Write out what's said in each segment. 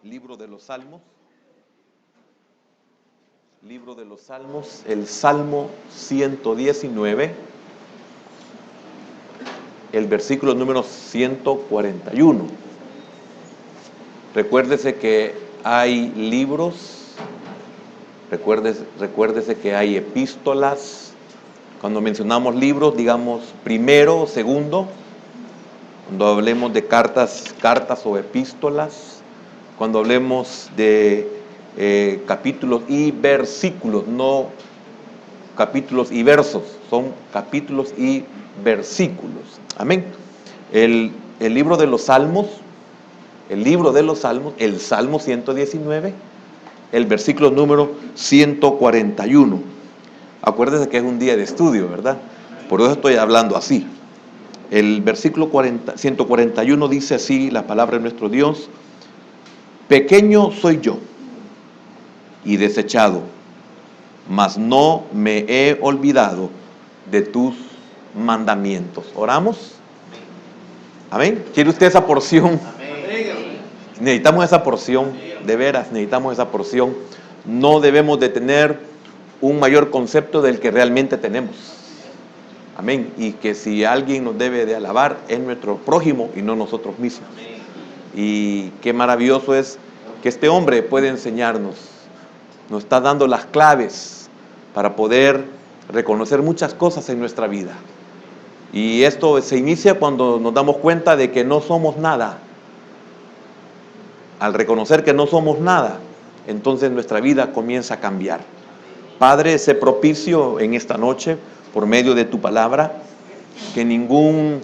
Libro de los Salmos. Libro de los Salmos, el Salmo 119, el versículo número 141. Recuérdese que hay libros, recuérdese que hay epístolas. Cuando mencionamos libros, digamos primero o segundo. Cuando hablemos de cartas o epístolas. Cuando hablemos de capítulos y versículos, no capítulos y versos, son capítulos y versículos. Amén. El libro de los Salmos, el Salmo 119, el versículo número 141. Acuérdese que es un día de estudio, ¿verdad? Por eso estoy hablando así. El versículo 141 dice así la palabra de nuestro Dios: pequeño soy yo y desechado, mas no me he olvidado de tus mandamientos. ¿Oramos? Amén. ¿Quiere usted esa porción? Amén. Necesitamos esa porción, de veras, necesitamos esa porción. No debemos de tener un mayor concepto del que realmente tenemos. Amén. Y que si alguien nos debe de alabar es nuestro prójimo y no nosotros mismos. Y qué maravilloso es que este hombre puede enseñarnos. Nos está dando las claves para poder reconocer muchas cosas en nuestra vida. Y esto se inicia cuando nos damos cuenta de que no somos nada. Al reconocer que no somos nada, entonces nuestra vida comienza a cambiar. Padre, sé propicio en esta noche por medio de tu palabra, que ningún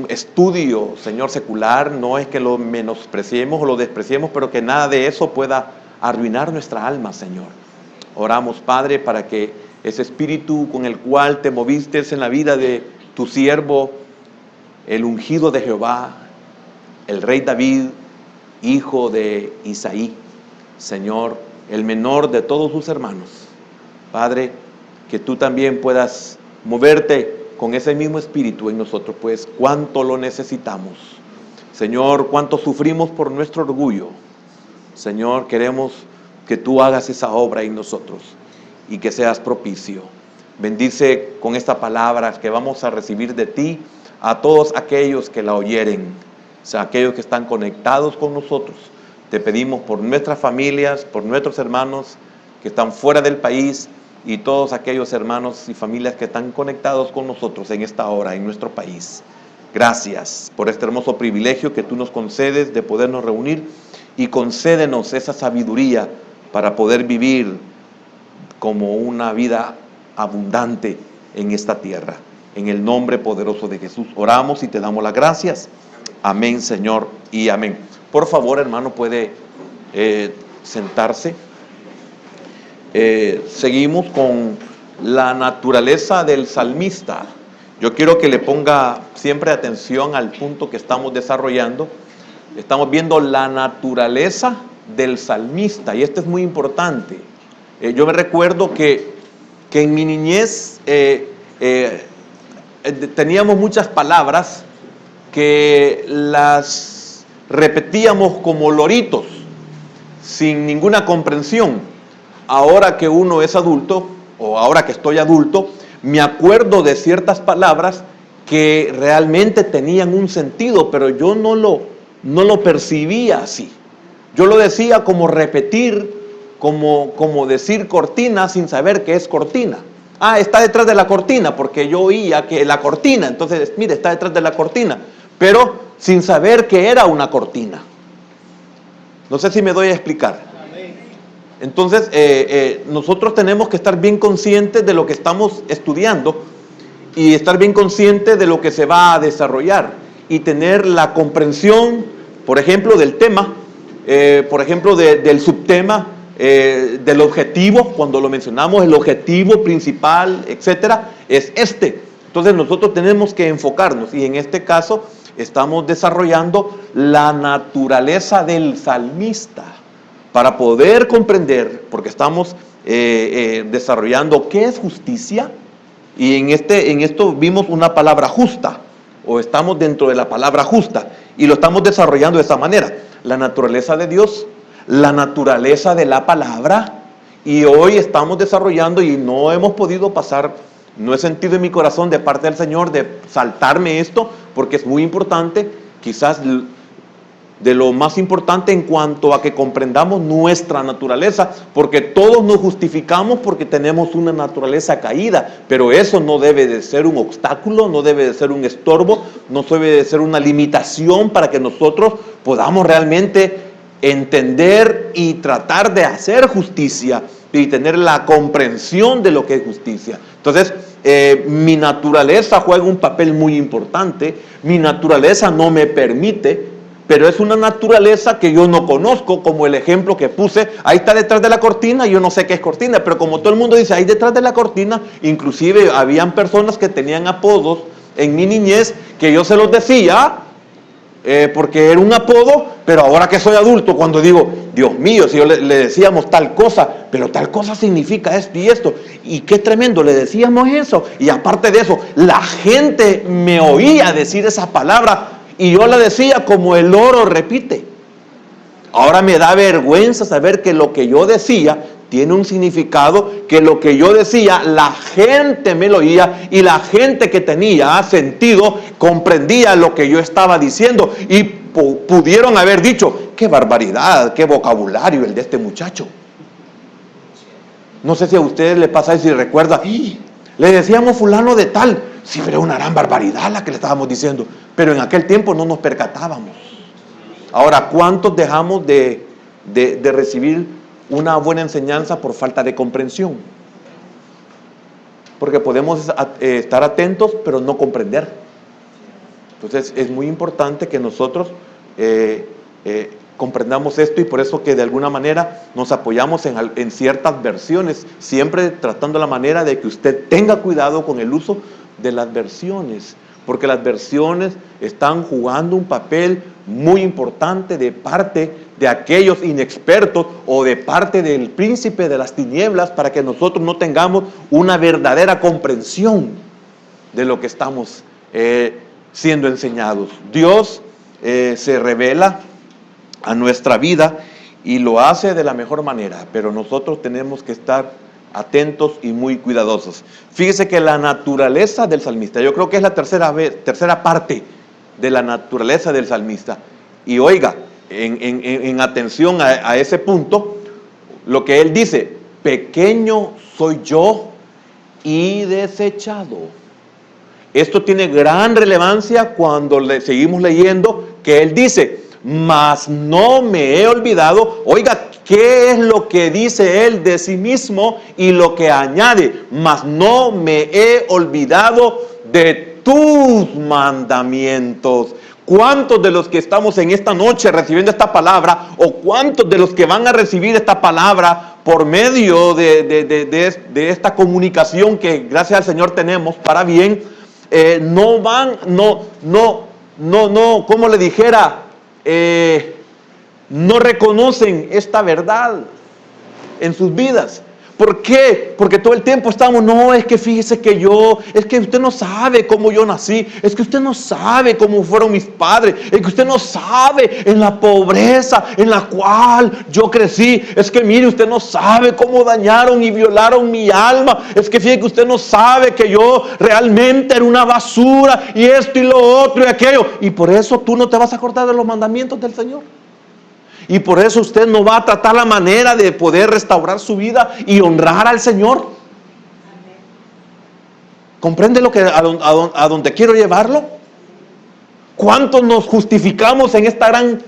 estudio, Señor, secular, no es que lo menospreciemos o lo despreciemos, pero que nada de eso pueda arruinar nuestra alma, Señor. Oramos, Padre, para que ese espíritu con el cual te moviste en la vida de tu siervo, el ungido de Jehová, el rey David, hijo de Isaí, Señor, el menor de todos sus hermanos, Padre, que tú también puedas moverte con ese mismo espíritu en nosotros, pues cuánto lo necesitamos. Señor, cuánto sufrimos por nuestro orgullo. Señor, queremos que tú hagas esa obra en nosotros y que seas propicio. Bendice con esta palabra que vamos a recibir de ti a todos aquellos que la oyeren, o sea, aquellos que están conectados con nosotros. Te pedimos por nuestras familias, por nuestros hermanos que están fuera del país, y todos aquellos hermanos y familias que están conectados con nosotros en esta hora en nuestro país. Gracias por este hermoso privilegio que tú nos concedes de podernos reunir, y concédenos esa sabiduría para poder vivir como una vida abundante en esta tierra. En el nombre poderoso de Jesús oramos y te damos las gracias. Amén, Señor, y amén. Por favor, hermano, puede sentarse. Seguimos con la naturaleza del salmista. Yo quiero que le ponga siempre atención al punto que estamos desarrollando. Estamos viendo la naturaleza del salmista, y esto es muy importante. Yo me recuerdo que en mi niñez teníamos muchas palabras que las repetíamos como loritos, sin ninguna comprensión. Ahora que uno es adulto, o ahora que estoy adulto, me acuerdo de ciertas palabras que realmente tenían un sentido, pero yo no lo percibía así. Yo lo decía como repetir, como decir cortina sin saber qué es cortina. Ah, está detrás de la cortina, porque yo oía que la cortina, entonces, mire, está detrás de la cortina, pero sin saber que era una cortina. No sé si me doy a explicar. Entonces, nosotros tenemos que estar bien conscientes de lo que estamos estudiando y estar bien conscientes de lo que se va a desarrollar y tener la comprensión, por ejemplo, del tema, por ejemplo, del subtema, del objetivo. Cuando lo mencionamos, el objetivo principal, etcétera, es este. Entonces, nosotros tenemos que enfocarnos, y en este caso estamos desarrollando la naturaleza del salmista, para poder comprender, porque estamos desarrollando qué es justicia, y en esto vimos una palabra justa, o estamos dentro de la palabra justa, y lo estamos desarrollando de esta manera. La naturaleza de Dios, la naturaleza de la palabra, y hoy estamos desarrollando y no hemos podido pasar, no he sentido en mi corazón de parte del Señor de saltarme esto, porque es muy importante, quizás de lo más importante en cuanto a que comprendamos nuestra naturaleza, porque todos nos justificamos porque tenemos una naturaleza caída, pero eso no debe de ser un obstáculo, no debe de ser un estorbo, no debe de ser una limitación para que nosotros podamos realmente entender y tratar de hacer justicia y tener la comprensión de lo que es justicia. Entonces, mi naturaleza juega un papel muy importante, mi naturaleza no me permite, pero es una naturaleza que yo no conozco, como el ejemplo que puse, ahí está detrás de la cortina, yo no sé qué es cortina, pero como todo el mundo dice, ahí detrás de la cortina, inclusive habían personas que tenían apodos en mi niñez, que yo se los decía, porque era un apodo, pero ahora que soy adulto, cuando digo, Dios mío, si yo le decíamos tal cosa, pero tal cosa significa esto y esto, y qué tremendo, le decíamos eso, y aparte de eso, la gente me oía decir esa palabra, y yo la decía como el oro repite. Ahora me da vergüenza saber que lo que yo decía tiene un significado, que lo que yo decía, la gente me lo oía y la gente que tenía sentido comprendía lo que yo estaba diciendo y pudieron haber dicho, qué barbaridad, qué vocabulario el de este muchacho. No sé si a ustedes les pasa eso y recuerda, le decíamos fulano de tal, sí, pero una gran barbaridad la que le estábamos diciendo, pero en aquel tiempo no nos percatábamos. Ahora, ¿cuántos dejamos de recibir una buena enseñanza por falta de comprensión? Porque podemos estar atentos, pero no comprender. Entonces, es muy importante que nosotros comprendamos esto, y por eso que de alguna manera nos apoyamos en ciertas versiones, siempre tratando la manera de que usted tenga cuidado con el uso de las versiones, porque las versiones están jugando un papel muy importante de parte de aquellos inexpertos o de parte del príncipe de las tinieblas, para que nosotros no tengamos una verdadera comprensión de lo que estamos siendo enseñados. Dios se revela a nuestra vida y lo hace de la mejor manera, pero nosotros tenemos que estar atentos y muy cuidadosos. Fíjese que la naturaleza del salmista, yo creo que es la tercera parte de la naturaleza del salmista, y oiga, en atención a ese punto, lo que él dice, pequeño soy yo y desechado. Esto tiene gran relevancia cuando seguimos leyendo que él dice, mas no me he olvidado. Oiga, ¿qué es lo que dice él de sí mismo? Y lo que añade, mas no me he olvidado de tus mandamientos. ¿Cuántos de los que estamos en esta noche recibiendo esta palabra, o cuántos de los que van a recibir esta palabra por medio de esta comunicación que gracias al Señor tenemos para bien, como le dijera, no reconocen esta verdad en sus vidas? ¿Por qué? Porque todo el tiempo estamos, no, es que fíjese que es que usted no sabe cómo yo nací, es que usted no sabe cómo fueron mis padres, es que usted no sabe en la pobreza en la cual yo crecí, es que mire, usted no sabe cómo dañaron y violaron mi alma, es que fíjese que usted no sabe que yo realmente era una basura y esto y lo otro y aquello, y por eso tú no te vas a acordar de los mandamientos del Señor. Y por eso usted no va a tratar la manera de poder restaurar su vida y honrar al Señor. ¿Comprende lo que a donde quiero llevarlo? ¿Cuántos nos justificamos en esta gran,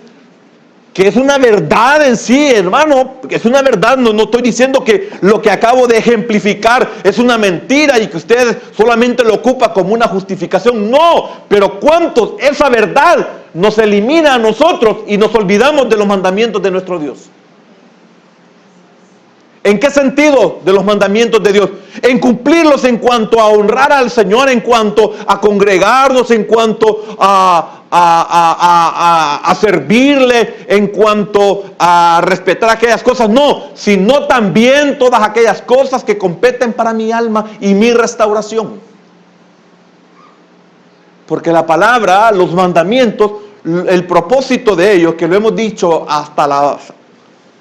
que es una verdad en sí, hermano, que es una verdad? No estoy diciendo que lo que acabo de ejemplificar es una mentira y que usted solamente lo ocupa como una justificación. No, pero ¿cuántos esa verdad nos elimina a nosotros y nos olvidamos de los mandamientos de nuestro Dios? ¿En qué sentido de los mandamientos de Dios? En cumplirlos en cuanto a honrar al Señor, en cuanto a congregarnos, en cuanto a servirle, en cuanto a respetar aquellas cosas. No, sino también todas aquellas cosas que competen para mi alma y mi restauración. Porque la palabra, los mandamientos, el propósito de ellos, que lo hemos dicho hasta la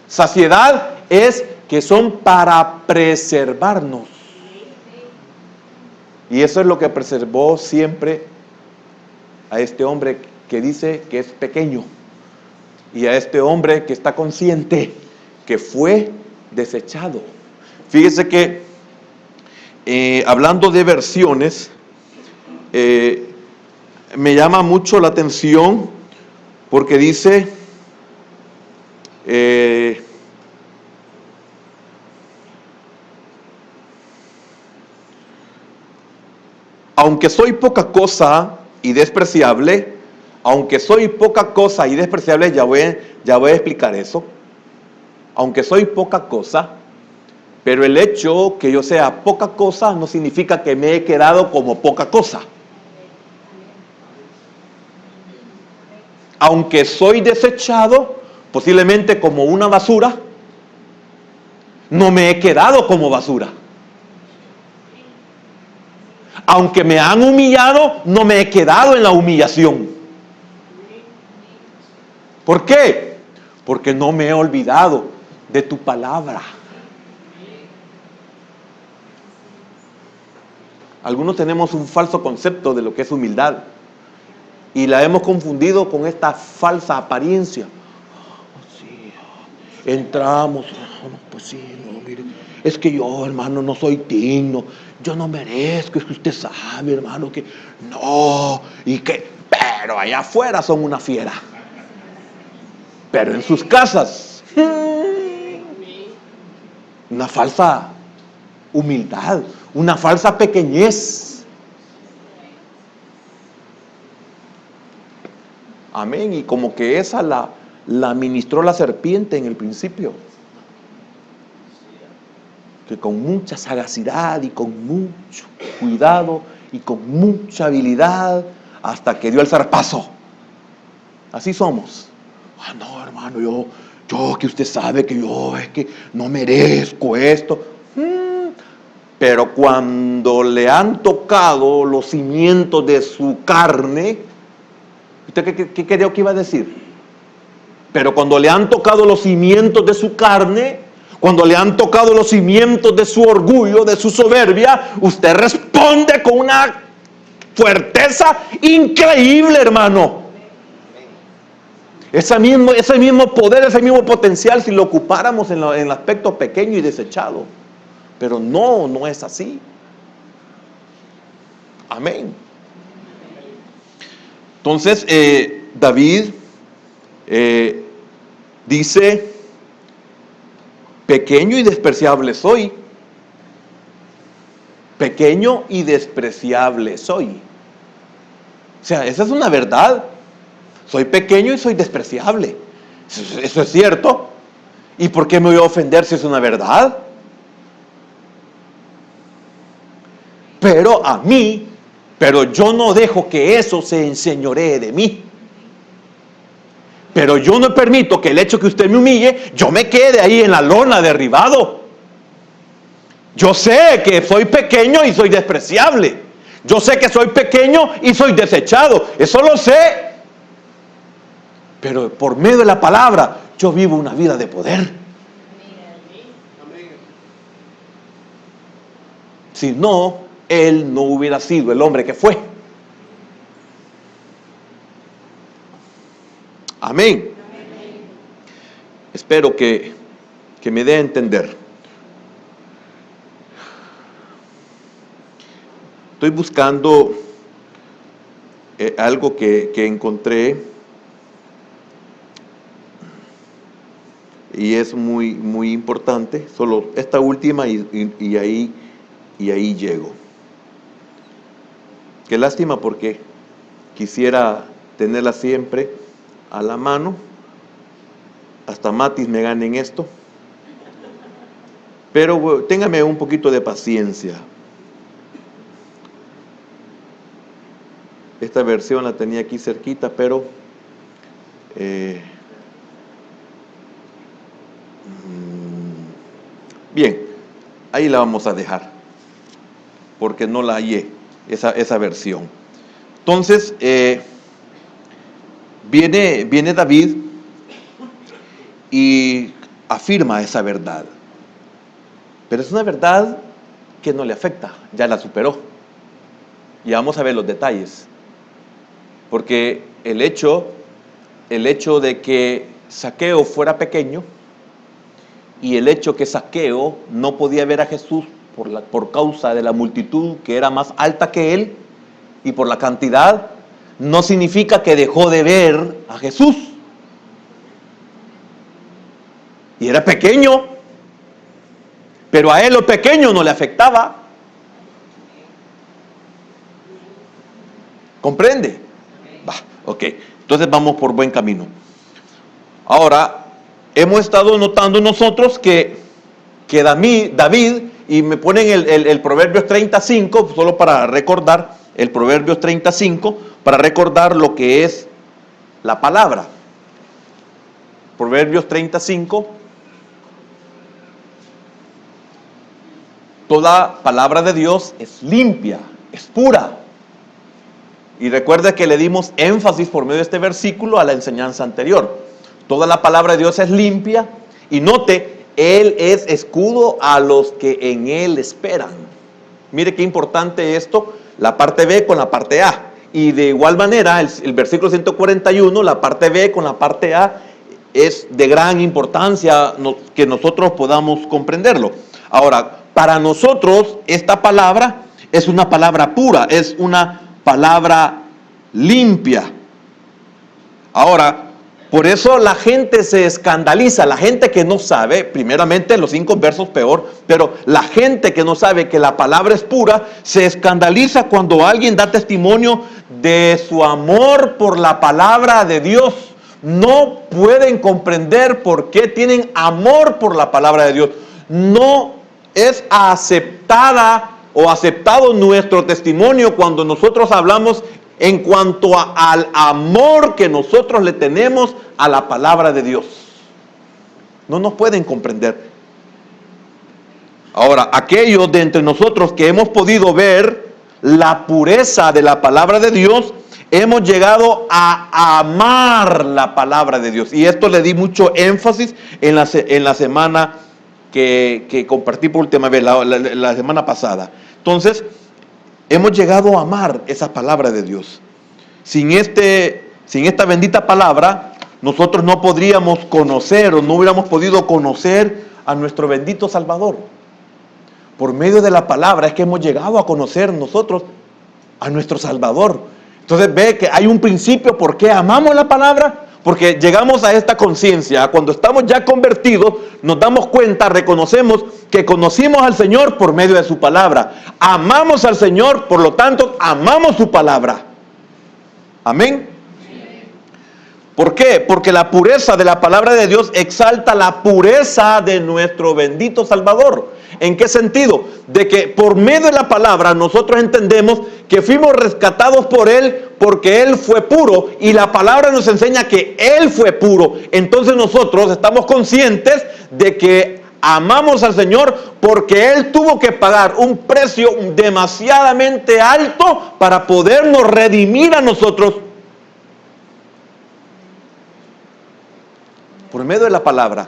saciedad, es que son para preservarnos. Y eso es lo que preservó siempre a este hombre que dice que es pequeño, y a este hombre que está consciente que fue desechado. Fíjese que hablando de versiones, me llama mucho la atención porque dice aunque soy poca cosa y despreciable, aunque soy poca cosa y despreciable, ya voy a explicar eso. Aunque soy poca cosa, pero el hecho que yo sea poca cosa no significa que me he quedado como poca cosa. Aunque soy desechado, posiblemente como una basura, no me he quedado como basura. Aunque me han humillado, no me he quedado en la humillación. ¿Por qué? Porque no me he olvidado de tu palabra. Algunos tenemos un falso concepto de lo que es humildad y la hemos confundido con esta falsa apariencia. Sí, entramos, pues sí, no, mire, es que yo, hermano, no soy digno, yo no merezco, es que usted sabe, hermano, que no, y que, pero allá afuera son una fiera, pero en sus casas, una falsa humildad, una falsa pequeñez. Amén. Y como que esa la ministró la serpiente en el principio. Que con mucha sagacidad y con mucho cuidado y con mucha habilidad hasta que dio el zarpazo. Así somos. Ah, no, hermano, yo que usted sabe que yo es que no merezco esto. Pero cuando le han tocado los cimientos de su carne, ¿usted qué creo que iba a decir? Pero cuando le han tocado los cimientos de su carne, cuando le han tocado los cimientos de su orgullo, de su soberbia, usted responde con una fuerteza increíble, hermano. Ese mismo poder, ese mismo potencial, si lo ocupáramos en el aspecto pequeño y desechado. Pero no es así. Amén. Entonces, David dice, pequeño y despreciable soy. Pequeño y despreciable soy. O sea, esa es una verdad. Soy pequeño y soy despreciable. Eso es cierto. ¿Y por qué me voy a ofender si es una verdad? Pero yo no dejo que eso se enseñoree de mí. Pero yo no permito que el hecho que usted me humille, yo me quede ahí en la lona derribado. Yo sé que soy pequeño y soy despreciable. Yo sé que soy pequeño y soy desechado. Eso lo sé. Pero por medio de la palabra, yo vivo una vida de poder. Si no, él no hubiera sido el hombre que fue. Amén. Espero que me dé a entender. Estoy buscando algo que encontré y es muy, muy importante. Solo esta última y ahí llego. Qué lástima porque quisiera tenerla siempre a la mano. Hasta Matis me gane en esto. Pero téngame un poquito de paciencia. Esta versión la tenía aquí cerquita, pero bien, ahí la vamos a dejar, porque no la hallé, esa versión. Entonces, viene David y afirma esa verdad. Pero es una verdad que no le afecta, ya la superó. Y vamos a ver los detalles. Porque el hecho de que Zaqueo fuera pequeño y el hecho que Zaqueo no podía ver a Jesús por causa de la multitud que era más alta que él y por la cantidad, no significa que dejó de ver a Jesús. Y era pequeño, pero a él lo pequeño no le afectaba. ¿Comprende? Ok, entonces vamos por buen camino. Ahora, hemos estado notando nosotros que David, y me ponen el Proverbios 35, solo para recordar, el Proverbios 35, para recordar lo que es la palabra. Proverbios 35. Toda palabra de Dios es limpia, es pura. Y recuerda que le dimos énfasis por medio de este versículo a la enseñanza anterior. Toda la palabra de Dios es limpia. Y note, Él es escudo a los que en Él esperan. Mire qué importante esto, la parte B con la parte A. Y de igual manera, el versículo 141, la parte B con la parte A, es de gran importancia que nosotros podamos comprenderlo. Ahora, para nosotros esta palabra es una palabra pura, es una palabra limpia. Ahora, por eso la gente se escandaliza, la gente que no sabe, primeramente los 5 versos peor, pero la gente que no sabe que la palabra es pura, se escandaliza cuando alguien da testimonio de su amor por la palabra de Dios. No pueden comprender por qué tienen amor por la palabra de Dios. No es aceptada o aceptado nuestro testimonio cuando nosotros hablamos en cuanto al amor que nosotros le tenemos a la palabra de Dios. No nos pueden comprender. Ahora, aquellos de entre nosotros que hemos podido ver la pureza de la palabra de Dios, hemos llegado a amar la palabra de Dios. Y esto le di mucho énfasis en la semana que compartí por última vez, la semana pasada. Entonces, hemos llegado a amar esa palabra de Dios. Sin esta bendita palabra, nosotros no podríamos conocer o no hubiéramos podido conocer a nuestro bendito Salvador. Por medio de la palabra es que hemos llegado a conocer nosotros a nuestro Salvador. Entonces ve que hay un principio por qué amamos la palabra. Porque llegamos a esta conciencia, cuando estamos ya convertidos, nos damos cuenta, reconocemos que conocimos al Señor por medio de su palabra. Amamos al Señor, por lo tanto, amamos su palabra. Amén. ¿Por qué? Porque la pureza de la palabra de Dios exalta la pureza de nuestro bendito Salvador. ¿En qué sentido? De que por medio de la palabra nosotros entendemos que fuimos rescatados por Él porque Él fue puro y la palabra nos enseña que Él fue puro. Entonces nosotros estamos conscientes de que amamos al Señor porque Él tuvo que pagar un precio demasiadamente alto para podernos redimir a nosotros. Por medio de la palabra.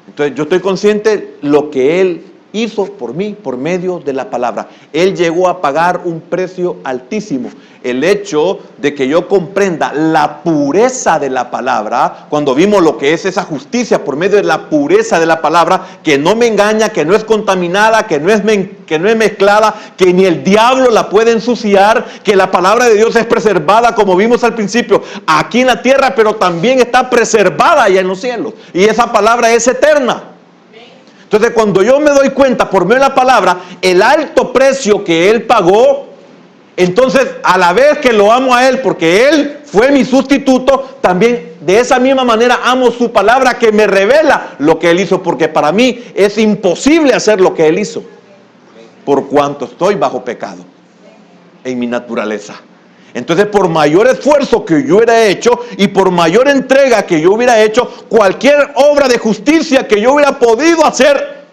Entonces yo estoy consciente de lo que Él hizo por mí por medio de la palabra. Él llegó a pagar un precio altísimo. El hecho de que yo comprenda la pureza de la palabra, cuando vimos lo que es esa justicia por medio de la pureza de la palabra, que no me engaña, que no es contaminada, que no es mezclada, que ni el diablo la puede ensuciar, que la palabra de Dios es preservada, como vimos al principio, aquí en la tierra, pero también está preservada allá en los cielos. Y esa palabra es eterna. Entonces, cuando yo me doy cuenta por medio de la palabra, el alto precio que Él pagó, entonces a la vez que lo amo a Él porque Él fue mi sustituto, también de esa misma manera amo su palabra que me revela lo que Él hizo, porque para mí es imposible hacer lo que Él hizo, por cuanto estoy bajo pecado en mi naturaleza. Entonces, por mayor esfuerzo que yo hubiera hecho y por mayor entrega que yo hubiera hecho, cualquier obra de justicia que yo hubiera podido hacer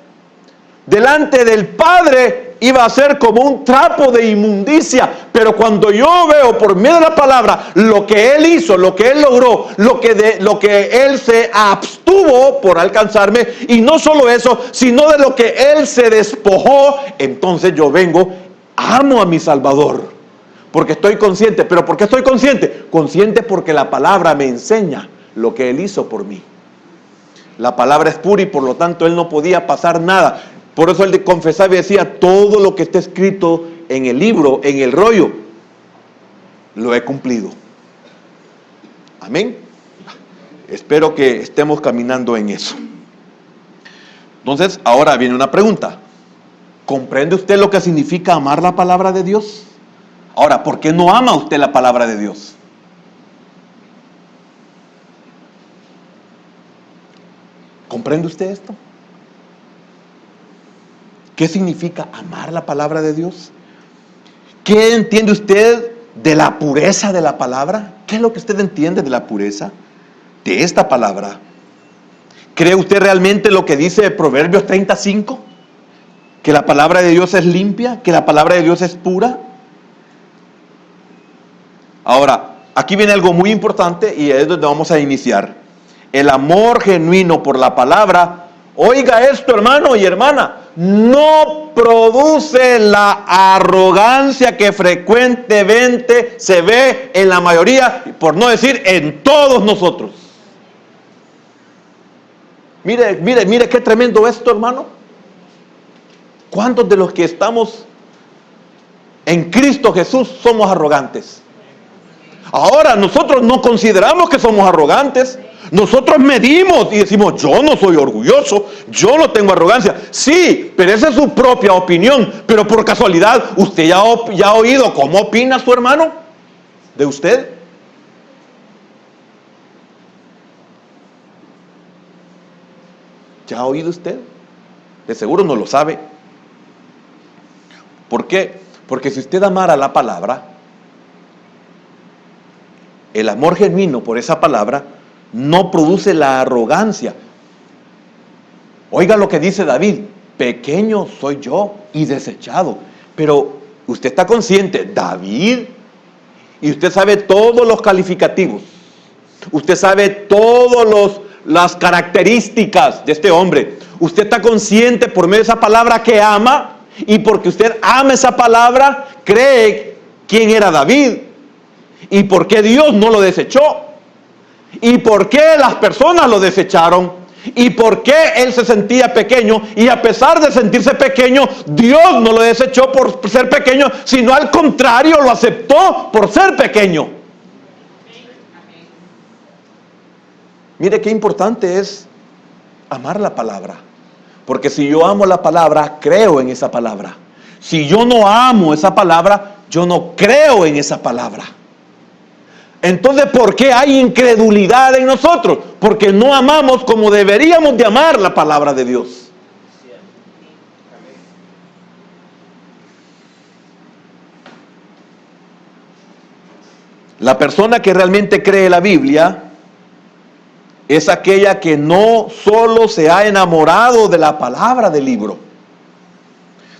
delante del Padre iba a ser como un trapo de inmundicia, pero cuando yo veo por medio de la palabra lo que Él hizo, lo que Él logró, lo que Él se abstuvo por alcanzarme, y no solo eso, sino de lo que Él se despojó, entonces yo vengo, amo a mi Salvador, porque estoy consciente. ¿Pero por qué estoy consciente? Consciente porque la palabra me enseña lo que Él hizo por mí. La palabra es pura y por lo tanto Él no podía pasar nada. Por eso Él confesaba y decía, todo lo que está escrito en el libro, en el rollo, lo he cumplido. Amén. Espero que estemos caminando en eso. Entonces, ahora viene una pregunta. ¿Comprende usted lo que significa amar la palabra de Dios? Ahora, ¿por qué no ama usted la palabra de Dios? ¿Comprende usted esto? ¿Qué significa amar la palabra de Dios? ¿Qué entiende usted de la pureza de la palabra? ¿Qué es lo que usted entiende de la pureza de esta palabra? ¿Cree usted realmente lo que dice Proverbios 35? ¿Que la palabra de Dios es limpia? ¿Que la palabra de Dios es pura? Ahora, aquí viene algo muy importante y es donde vamos a iniciar. El amor genuino por la palabra, oiga esto, hermano y hermana, no produce la arrogancia que frecuentemente se ve en la mayoría, por no decir en todos nosotros. Mire qué tremendo esto, hermano. ¿Cuántos de los que estamos en Cristo Jesús somos arrogantes? Ahora, nosotros no consideramos que somos arrogantes. Nosotros medimos y decimos, yo no soy orgulloso, yo no tengo arrogancia. Sí, pero esa es su propia opinión. Pero por casualidad, ¿usted ya ha oído cómo opina su hermano de usted? ¿Ya ha oído usted? De seguro no lo sabe. ¿Por qué? Porque si usted amara la palabra, el amor genuino por esa palabra no produce la arrogancia. Oiga lo que dice David, pequeño soy yo y desechado. Pero usted está consciente, David, y usted sabe todos los calificativos, usted sabe todas las características de este hombre. Usted está consciente por medio de esa palabra que ama, y porque usted ama esa palabra, cree quién era David y por qué Dios no lo desechó, y por qué las personas lo desecharon, y por qué él se sentía pequeño, y a pesar de sentirse pequeño, Dios no lo desechó por ser pequeño, sino al contrario, lo aceptó por ser pequeño. Mire qué importante es amar la palabra, porque si yo amo la palabra, creo en esa palabra. Si yo no amo esa palabra, yo no creo en esa palabra. Entonces, ¿por qué hay incredulidad en nosotros? Porque no amamos como deberíamos de amar la palabra de Dios. La persona que realmente cree la Biblia es aquella que no solo se ha enamorado de la palabra del libro,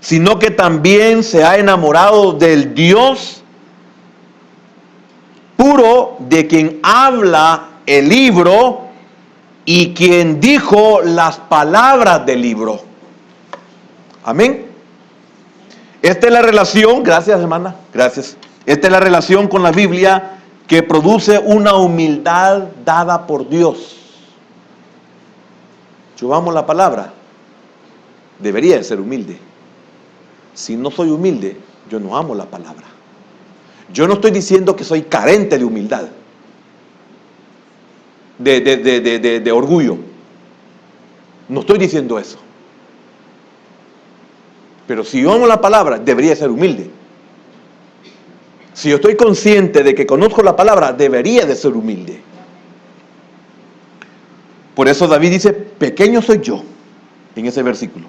sino que también se ha enamorado del Dios puro, de quien habla el libro y quien dijo las palabras del libro. Amén. Esta es la relación, gracias hermana, gracias. Esta es la relación con la Biblia que produce una humildad dada por Dios. Yo amo la palabra, debería de ser humilde. Si no soy humilde, yo no amo la palabra. Yo no estoy diciendo que soy carente de humildad, de orgullo. No estoy diciendo eso. Pero si yo amo la palabra, debería ser humilde. Si yo estoy consciente de que conozco la palabra, debería de ser humilde. Por eso David dice, pequeño soy yo, en ese versículo.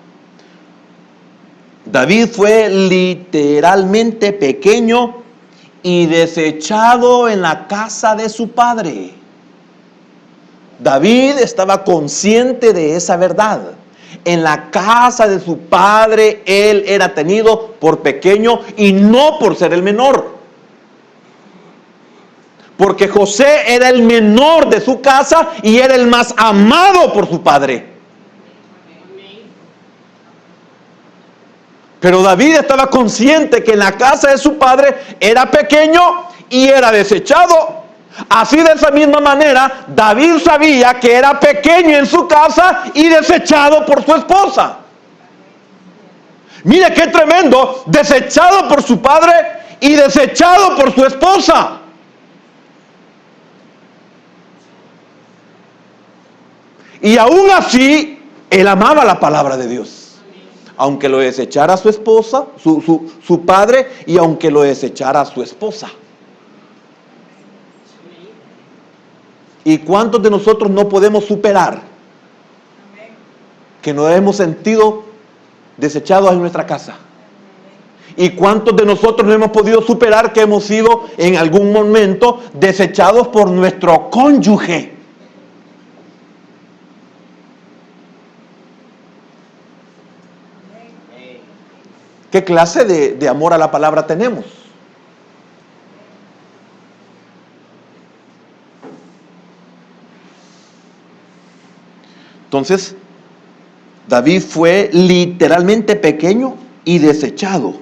David fue literalmente pequeño y desechado en la casa de su padre. David estaba consciente de esa verdad. en la casa de su padre él era tenido por pequeño y no por ser el menor. Porque José era el menor de su casa y era el más amado por su padre. Pero David estaba consciente que en la casa de su padre era pequeño y era desechado. Así, de esa misma manera, David sabía que era pequeño en su casa y desechado por su esposa. Mire qué tremendo, desechado por su padre y desechado por su esposa. Y aún así, él amaba la palabra de Dios. Aunque lo desechara su esposa, su padre, y aunque lo desechara su esposa. ¿Y cuántos de nosotros no podemos superar que nos hemos sentido desechados en nuestra casa? ¿Y cuántos de nosotros no hemos podido superar que hemos sido en algún momento desechados por nuestro cónyuge? ¿Qué clase de amor a la palabra tenemos? Entonces, David fue literalmente pequeño y desechado.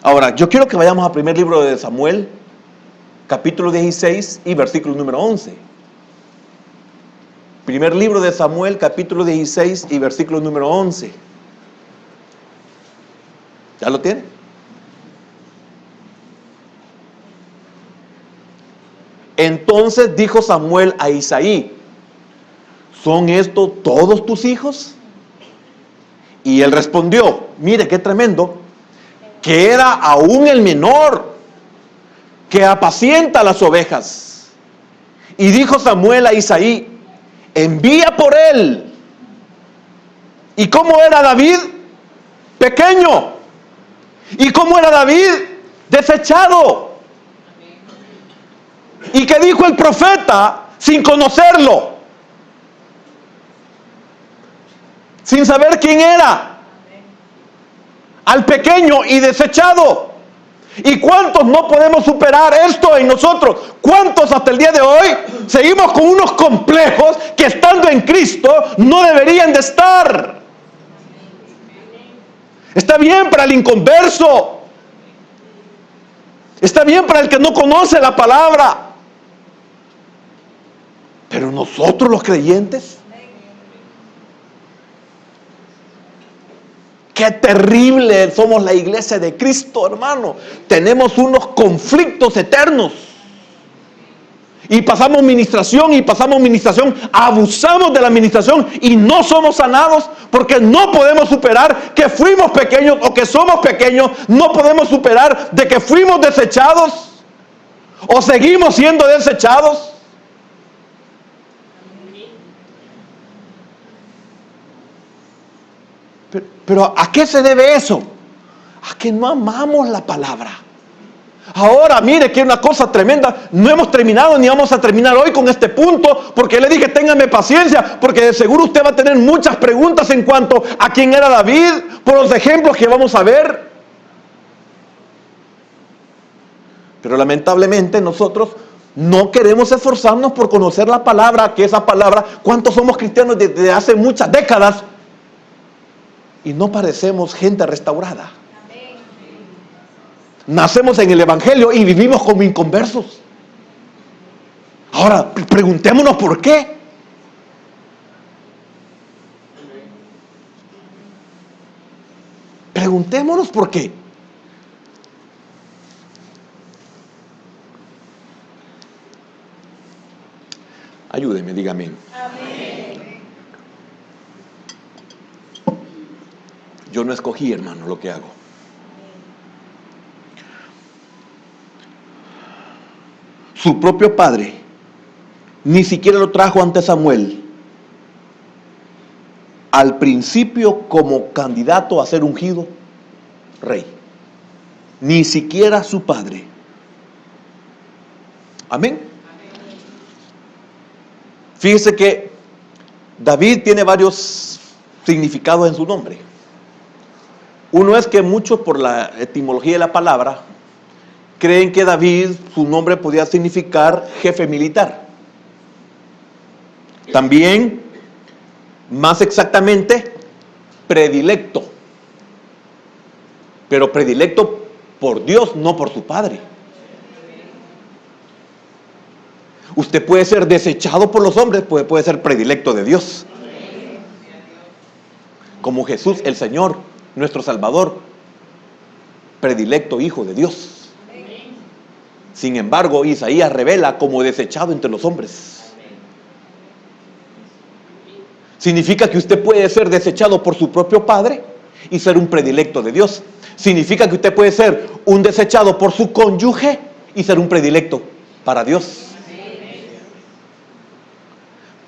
Ahora, yo quiero que vayamos al primer libro de Samuel, capítulo 16 y versículo número 11. Primer libro de Samuel, capítulo 16 y versículo número 11. ¿Ya lo tiene? Entonces dijo Samuel a Isaí: ¿son estos todos tus hijos? Y él respondió, mire qué tremendo, que era aún el menor, que apacienta las ovejas. Y dijo Samuel a Isaí: envía por él. ¿Y cómo era David? Pequeño. ¿Y cómo era David? Desechado. ¿Y qué dijo el profeta sin conocerlo? Sin saber quién era. Al pequeño y desechado. ¿Y cuántos no podemos superar esto en nosotros? ¿Cuántos hasta el día de hoy seguimos con unos complejos que, estando en Cristo, no deberían de estar? Está bien para el inconverso. Está bien para el que no conoce la palabra. Pero nosotros los creyentes, qué terrible somos la iglesia de Cristo, hermano. Tenemos unos conflictos eternos. Y pasamos ministración y pasamos ministración, abusamos de la administración y no somos sanados porque no podemos superar que fuimos pequeños o que somos pequeños. No podemos superar de que fuimos desechados o seguimos siendo desechados. Pero ¿a qué se debe eso? A que no amamos la palabra. Ahora, mire que una cosa tremenda, no hemos terminado ni vamos a terminar hoy con este punto, porque le dije, téngame paciencia, porque de seguro usted va a tener muchas preguntas en cuanto a quién era David, por los ejemplos que vamos a ver. Pero lamentablemente nosotros no queremos esforzarnos por conocer la palabra, que esa palabra, ¿cuántos somos cristianos desde hace muchas décadas? Y no parecemos gente restaurada. Nacemos en el evangelio y vivimos como inconversos. Ahora, preguntémonos por qué. Preguntémonos por qué. Ayúdeme, dígame. Amén. Yo no escogí, hermano, lo que hago. Su propio padre ni siquiera lo trajo ante Samuel al principio como candidato a ser ungido rey. Ni siquiera su padre. Amén. Fíjese que David tiene varios significados en su nombre. Uno es que muchos, por la etimología de la palabra, creen que David, su nombre podía significar jefe militar. También, más exactamente, predilecto. Pero predilecto por Dios, no por su padre. Usted puede ser desechado por los hombres, puede ser predilecto de Dios. Como Jesús, el Señor, nuestro Salvador, predilecto Hijo de Dios. Sin embargo, Isaías revela como desechado entre los hombres. Significa que usted puede ser desechado por su propio padre y ser un predilecto de Dios. Significa que usted puede ser un desechado por su cónyuge y ser un predilecto para Dios.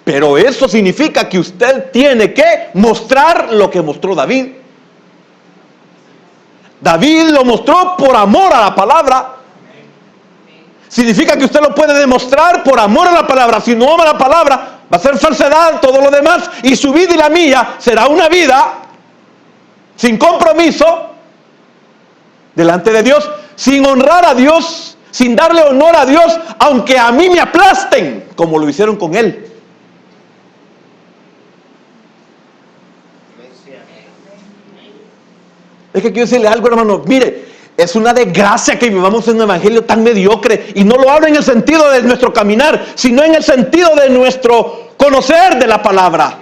Pero eso significa que usted tiene que mostrar lo que mostró David. David lo mostró por amor a la palabra. Significa que usted lo puede demostrar por amor a la palabra. Si no ama la palabra, va a ser falsedad, todo lo demás. Y su vida y la mía será una vida sin compromiso delante de Dios, sin honrar a Dios, sin darle honor a Dios, aunque a mí me aplasten, como lo hicieron con él. Es que quiero decirle algo, hermano. Mire, es una desgracia que vivamos en un evangelio tan mediocre. Y no lo hablo en el sentido de nuestro caminar, sino en el sentido de nuestro conocer de la palabra.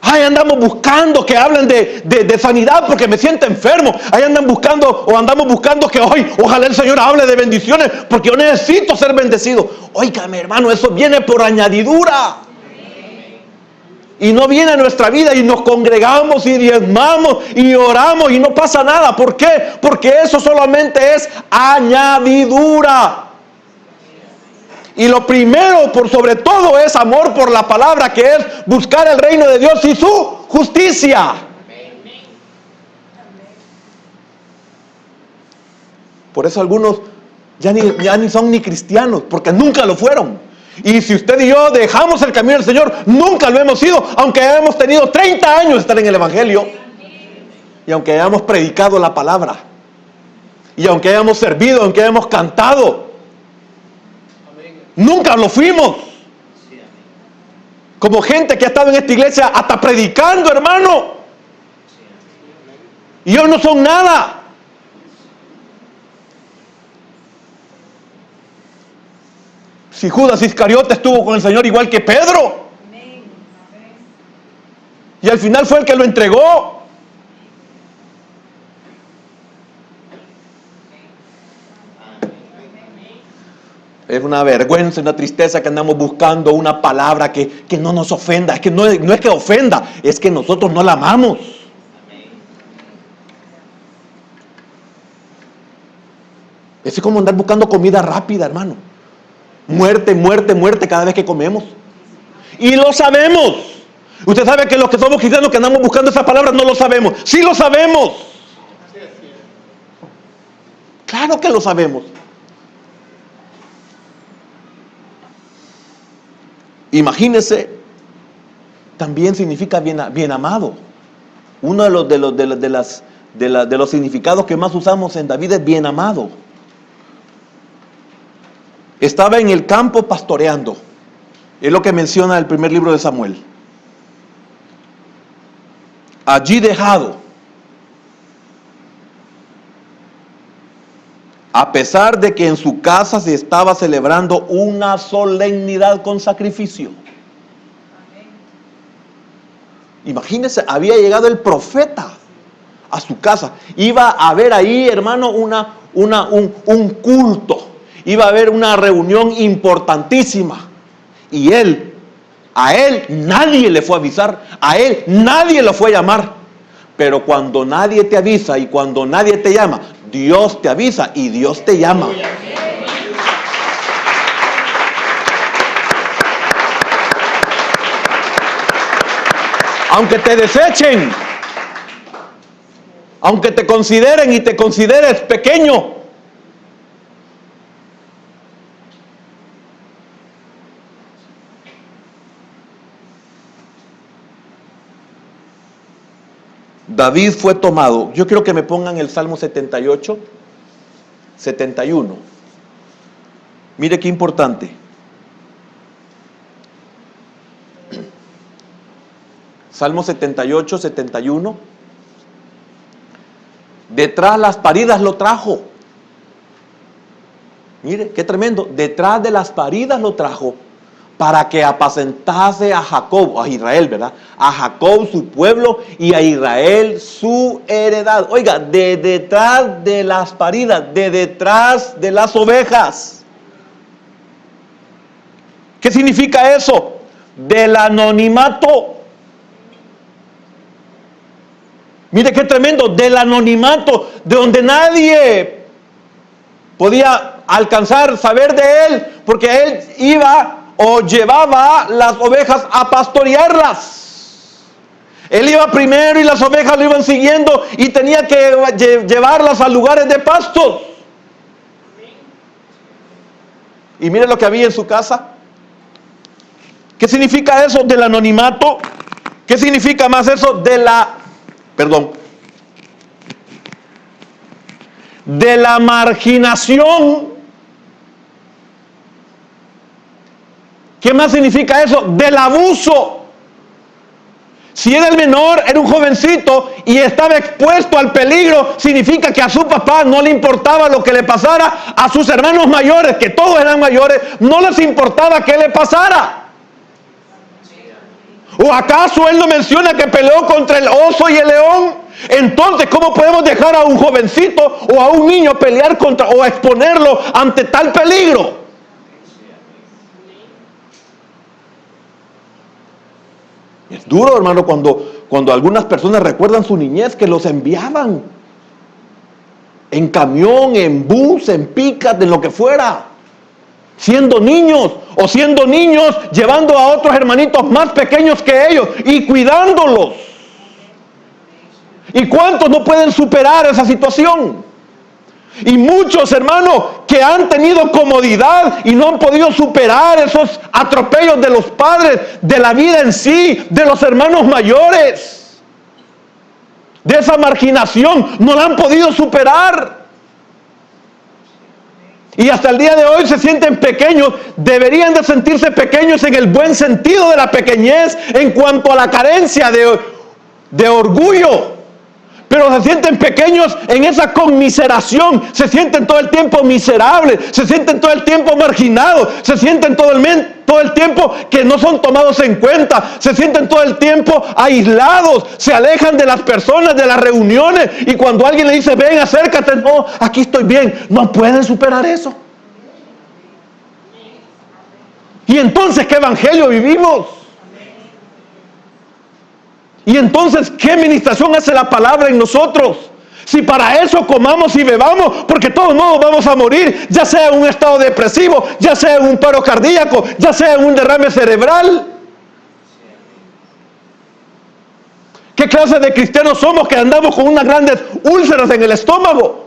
Ay, andamos buscando que hablen de sanidad porque me siento enfermo. Ahí andan buscando, o andamos buscando que hoy, ojalá el Señor hable de bendiciones porque yo necesito ser bendecido. Óigame, hermano, eso viene por añadidura. Y no viene a nuestra vida y nos congregamos y diezmamos y oramos y no pasa nada. ¿Por qué? Porque eso solamente es añadidura. Y lo primero, por sobre todo, es amor por la palabra, que es buscar el reino de Dios y su justicia. Por eso algunos ya ni son ni cristianos, porque nunca lo fueron. Y si usted y yo dejamos el camino del Señor, nunca lo hemos sido, aunque hayamos tenido 30 años de estar en el Evangelio. Y aunque hayamos predicado la palabra. Y aunque hayamos servido, aunque hayamos cantado. Nunca lo fuimos. Como gente que ha estado en esta iglesia hasta predicando, hermano. Y ellos no son nada. Si Judas Iscariote estuvo con el Señor igual que Pedro. Y al final fue el que lo entregó. Es una vergüenza, una tristeza que andamos buscando una palabra que no nos ofenda. Es que no es que ofenda, es que nosotros no la amamos. Es como andar buscando comida rápida, hermano. Muerte, muerte, muerte cada vez que comemos. Y lo sabemos. Usted sabe que los que somos cristianos que andamos buscando esas palabras no lo sabemos. Sí lo sabemos. Claro que lo sabemos. Imagínese, también significa bien amado. Uno de los significados que más usamos en David es bien amado. Estaba en el campo pastoreando. Es lo que menciona el primer libro de Samuel. Allí dejado, a pesar de que en su casa se estaba celebrando una solemnidad con sacrificio. Imagínense, había llegado el profeta a su casa. Iba a haber ahí, hermano, un culto. Iba a haber una reunión importantísima. Y a él nadie le fue a avisar. A él nadie lo fue a llamar. Pero cuando nadie te avisa y cuando nadie te llama, Dios te avisa y Dios te llama. Aunque te desechen, aunque te consideren y te consideres pequeño, David fue tomado. Yo quiero que me pongan el Salmo 78, 71. Mire qué importante. Salmo 78, 71. Detrás las paridas lo trajo. Mire, qué tremendo. Detrás de las paridas lo trajo para que apacentase a Jacob, a Israel, ¿verdad? A Jacob su pueblo y a Israel su heredad. Oiga, de detrás de las paridas, de detrás de las ovejas. ¿Qué significa eso? Del anonimato. Mire qué tremendo, del anonimato, de donde nadie podía alcanzar, saber de él, porque él iba o llevaba las ovejas a pastorearlas. Él iba primero y las ovejas lo iban siguiendo y tenía que llevarlas a lugares de pastos. Y mire lo que había en su casa. ¿Qué significa eso del anonimato? ¿Qué significa más eso de la marginación? ¿Qué más significa eso? Del abuso. Si era el menor, era un jovencito y estaba expuesto al peligro, significa que a su papá no le importaba lo que le pasara. A sus hermanos mayores, que todos eran mayores, no les importaba qué le pasara. ¿O acaso él no menciona que peleó contra el oso y el león? Entonces, ¿cómo podemos dejar a un jovencito o a un niño pelear contra o exponerlo ante tal peligro? Es duro, hermano, cuando algunas personas recuerdan su niñez, que los enviaban en camión, en bus, en pickup, en lo que fuera, siendo niños llevando a otros hermanitos más pequeños que ellos y cuidándolos. ¿Y cuántos no pueden superar esa situación? Y muchos, hermanos, que han tenido comodidad y no han podido superar esos atropellos de los padres, de la vida en sí, de los hermanos mayores, de esa marginación, no la han podido superar. Y hasta el día de hoy se sienten pequeños. Deberían de sentirse pequeños en el buen sentido de la pequeñez, en cuanto a la carencia de orgullo. Pero se sienten pequeños en esa conmiseración, se sienten todo el tiempo miserables, se sienten todo el tiempo marginados, se sienten todo el tiempo que no son tomados en cuenta, se sienten todo el tiempo aislados, se alejan de las personas, de las reuniones, y cuando alguien le dice, ven, acércate, no, aquí estoy bien, no pueden superar eso. Y entonces, ¿qué evangelio vivimos? Y entonces, ¿qué ministración hace la palabra en nosotros? Si para eso comamos y bebamos, porque de todos modos vamos a morir, ya sea en un estado depresivo, ya sea en un paro cardíaco, ya sea en un derrame cerebral. ¿Qué clase de cristianos somos que andamos con unas grandes úlceras en el estómago?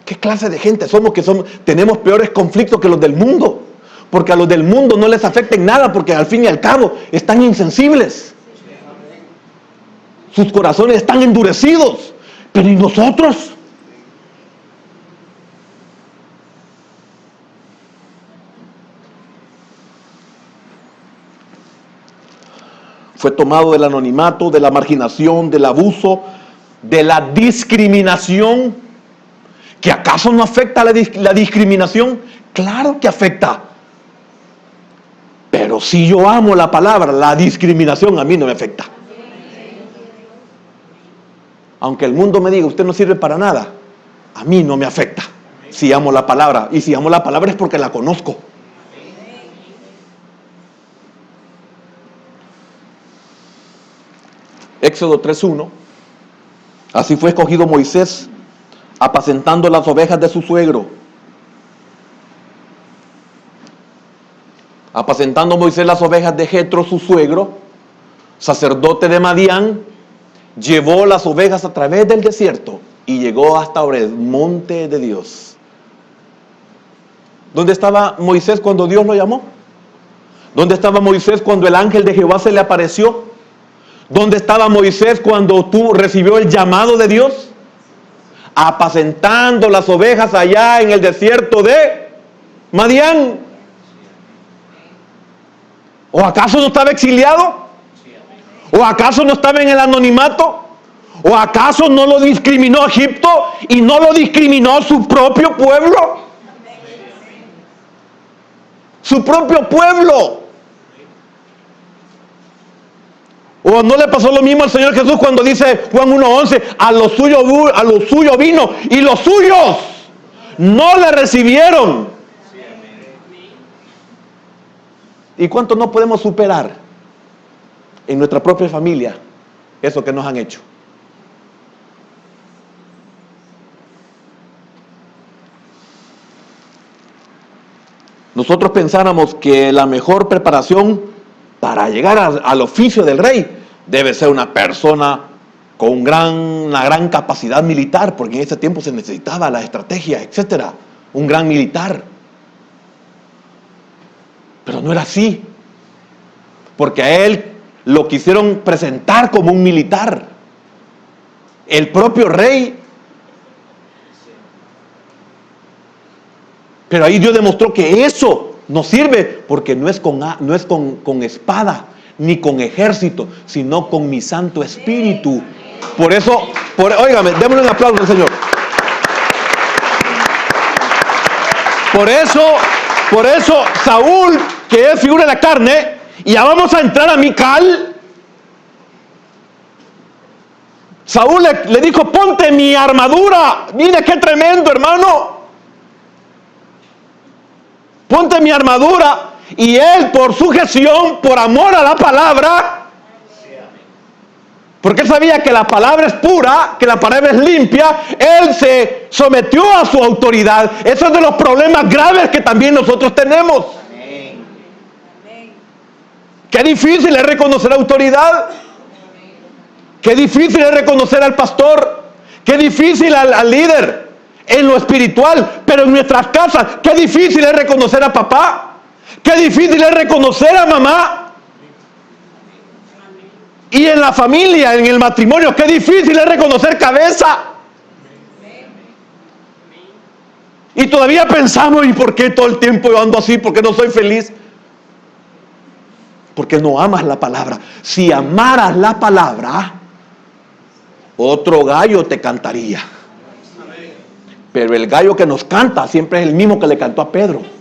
¿Qué clase de gente somos que tenemos peores conflictos que los del mundo? Porque a los del mundo no les afecta en nada, porque al fin y al cabo están insensibles. Sus corazones están endurecidos. Pero ¿y nosotros? Fue tomado del anonimato, de la marginación, del abuso, de la discriminación. ¿Que acaso no afecta la discriminación? Claro que afecta. Pero si yo amo la palabra, la discriminación a mí no me afecta. Aunque el mundo me diga, usted no sirve para nada, a mí no me afecta. Si amo la palabra, y si amo la palabra es porque la conozco. Éxodo 3:1. Así fue escogido Moisés, apacentando las ovejas de su suegro. Apacentando Moisés las ovejas de Jetro, su suegro, sacerdote de Madián, llevó las ovejas a través del desierto y llegó hasta el monte de Dios. ¿Dónde estaba Moisés cuando Dios lo llamó? ¿Dónde estaba Moisés cuando el ángel de Jehová se le apareció? ¿Dónde estaba Moisés cuando recibió el llamado de Dios? Apacentando las ovejas allá en el desierto de Madián. ¿O acaso no estaba exiliado? ¿O acaso no estaba en el anonimato? ¿O acaso no lo discriminó Egipto y no lo discriminó su propio pueblo? Su propio pueblo. ¿O no le pasó lo mismo al Señor Jesús cuando dice Juan 1:11, a lo suyo vino y los suyos no le recibieron? ¿Y cuánto no podemos superar en nuestra propia familia eso que nos han hecho? Nosotros pensáramos que la mejor preparación para llegar al oficio del rey debe ser una persona con una gran capacidad militar, porque en ese tiempo se necesitaba la estrategia, etcétera, un gran militar. Pero no era así, porque a él lo quisieron presentar como un militar. El propio rey. Pero ahí Dios demostró que eso no sirve, porque no es con espada ni con ejército, sino con mi Santo Espíritu. Por eso, óigame, démosle un aplauso al Señor. Por eso Saúl, que es figura de la carne, y ya vamos a entrar a Mical. Saúl le dijo, ponte mi armadura. Mira qué tremendo, hermano. Ponte mi armadura. Y él, por sujeción, por amor a la palabra, porque él sabía que la palabra es pura, que la palabra es limpia, él se sometió a su autoridad. Eso es de los problemas graves que también nosotros tenemos. Amén. Qué difícil es reconocer autoridad. Qué difícil es reconocer al pastor. Qué difícil al líder en lo espiritual. Pero en nuestras casas, qué difícil es reconocer a papá. Qué difícil es reconocer a mamá. Y en la familia, en el matrimonio, qué difícil es reconocer cabeza. Y todavía pensamos, ¿y por qué todo el tiempo yo ando así? ¿Por qué no soy feliz? Porque no amas la palabra. Si amaras la palabra, otro gallo te cantaría. Pero el gallo que nos canta siempre es el mismo que le cantó a Pedro.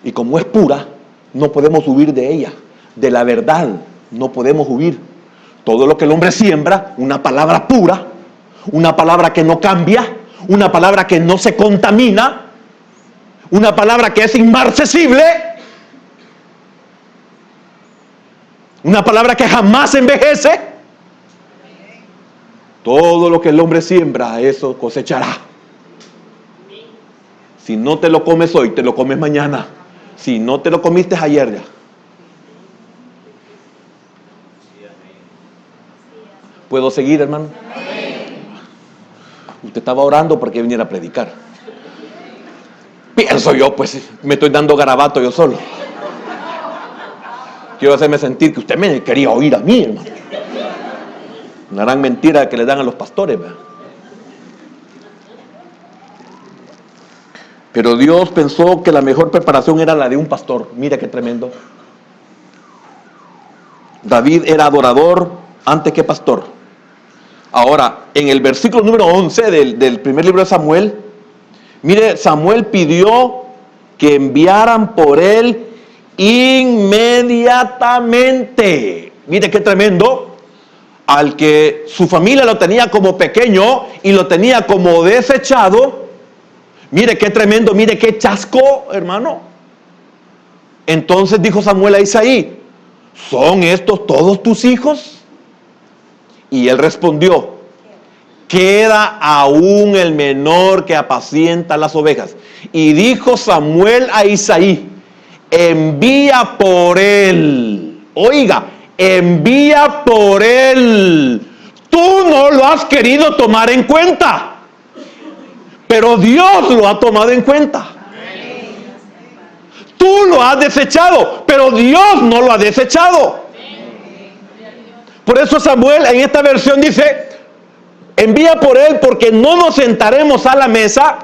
Y como es pura, no podemos huir de ella. De la verdad no podemos huir. Todo lo que el hombre siembra, una palabra pura, una palabra que no cambia, una palabra que no se contamina, una palabra que es inmarcesible, una palabra que jamás envejece. Todo lo que el hombre siembra, eso cosechará. Si no te lo comes hoy, te lo comes mañana. Si no te lo comiste ayer ya. ¿Puedo seguir, hermano? Usted estaba orando porque viniera a predicar. Pienso yo, pues me estoy dando garabato yo solo. Quiero hacerme sentir que usted me quería oír a mí, hermano. Una gran mentira que le dan a los pastores, ¿verdad? Pero Dios pensó que la mejor preparación era la de un pastor. Mira qué tremendo. David era adorador antes que pastor. Ahora, en el versículo número 11 del primer libro de Samuel, mire, Samuel pidió que enviaran por él inmediatamente. Mire qué tremendo. Al que su familia lo tenía como pequeño y lo tenía como desechado. Mire qué tremendo, mire qué chasco, hermano. Entonces dijo Samuel a Isaí, ¿son estos todos tus hijos? Y él respondió, queda aún el menor que apacienta las ovejas. Y dijo Samuel a Isaí, envía por él. Oiga, envía por él. Tú no lo has querido tomar en cuenta. pero Dios lo ha tomado en cuenta. Tú lo has desechado, pero Dios no lo ha desechado. Por eso Samuel en esta versión dice: envía por él, porque no nos sentaremos a la mesa.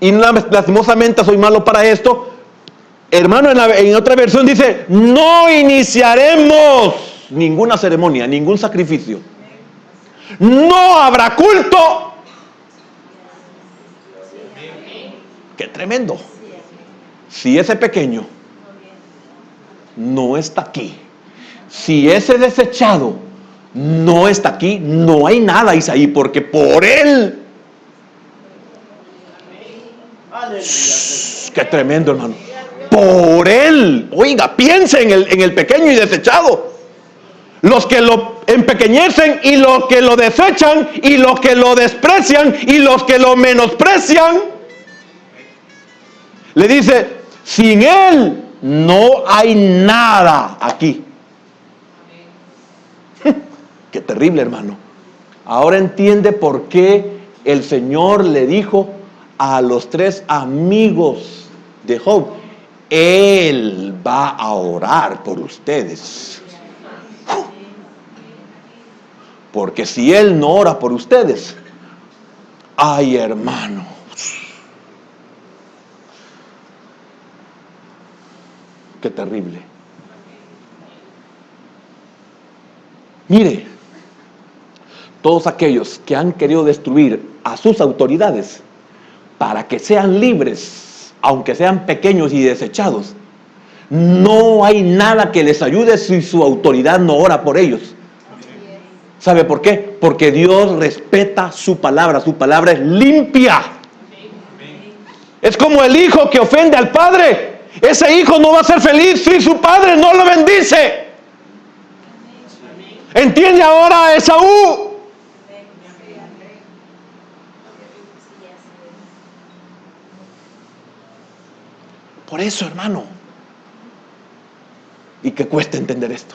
Y lastimosamente soy malo para esto, hermano. En otra versión dice: no iniciaremos ninguna ceremonia, ningún sacrificio. No habrá culto. Qué tremendo. Si ese pequeño no está aquí, si ese desechado no está aquí, no hay nada, Isaí, porque por él. Qué tremendo, hermano. Por él. Oiga, piense en el pequeño y desechado. Los que lo empequeñecen y los que lo desechan y los que lo desprecian y los que lo menosprecian. Le dice: sin él no hay nada aquí. Qué terrible, hermano. Ahora entiende por qué el Señor le dijo a los 3 amigos de Job: Él va a orar por ustedes. Porque si Él no ora por ustedes, ay, hermano, qué terrible. Mire, todos aquellos que han querido destruir a sus autoridades para que sean libres, aunque sean pequeños y desechados, no hay nada que les ayude si su autoridad no ora por ellos. ¿Sabe por qué? Porque Dios respeta su palabra es limpia. Es como el hijo que ofende al padre. Ese hijo no va a ser feliz si su padre no lo bendice. ¿Entiende ahora a Esaú? Por eso, hermano, y que cuesta entender esto,